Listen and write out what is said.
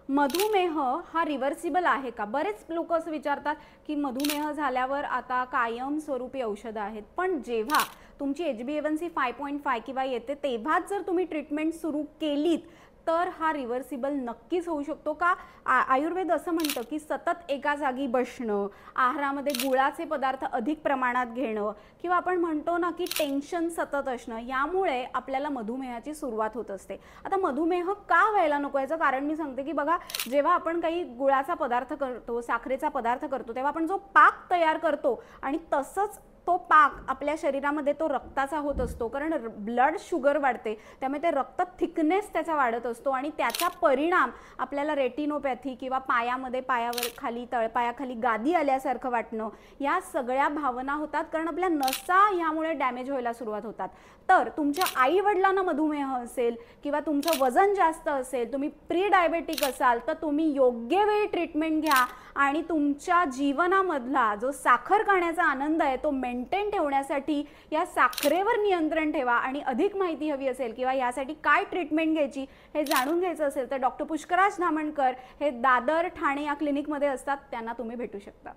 मधुमेह हा रिव्हर्सिबल आहे का? बरेच लोक असं विचारतात की मधुमेह झाल्यावर आता कायमस्वरूपी औषधं आहेत, पण जेव्हा तुमची HbA1c 5.5 किंवा येते तेव्हाच जर तुम्ही ट्रीटमेंट सुरू केलीत तर हा रिव्हर्सिबल नक्कीच होऊ शकतो का? आयुर्वेद असं म्हणतं की सतत एका जागी बसणं, आहारामध्ये गुळाचे पदार्थ अधिक प्रमाणात घेणं किंवा आपण म्हणतो ना की टेन्शन सतत असणं, यामुळे आपल्याला मधुमेहाची सुरुवात होत असते. आता मधुमेह का व्हायला नको याचं कारण मी सांगते की बघा, जेव्हा आपण काही गुळाचा पदार्थ करतो, साखरेचा पदार्थ करतो, तेव्हा आपण जो पाक तयार करतो आणि तसंच तो पाक आपल्या शरीरामध्ये तो रक्ताचा होत असतो, कारण ब्लड शुगर वाढते, त्यामुळे ते रक्त थिकनेस त्याचा वाढत असतो आणि त्याचा परिणाम आपल्याला रेटिनोपॅथी किंवा पायामध्ये पायावर खाली तळपायाखाली गादी आल्यासारखं वाटणं, या सगळ्या भावना होतात, कारण आपल्या नसा ह्यामुळे डॅमेज व्हायला सुरुवात होतात. तर तुमच्या आई वडिलांना मधुमेह असेल किंवा तुमचं वजन जास्त असेल, तुम्ही प्री डायबेटिक असाल, तर तुम्ही योग्य वेळी ट्रीटमेंट घ्या आणि तुमच्या जीवनामधला जो साखर खाण्याचा आनंद आहे तो मेंटेन ठेवण्यासाठी या साखरेवर नियंत्रण ठेवा. आणि अधिक माहिती हवी असेल किंवा यासाठी काय ट्रीटमेंट घ्यायची हे जाणून घ्यायचं असेल तर डॉक्टर पुष्कराज धामणकर हे दादर ठाणे या क्लिनिकमध्ये असतात, त्यांना तुम्ही भेटू शकता.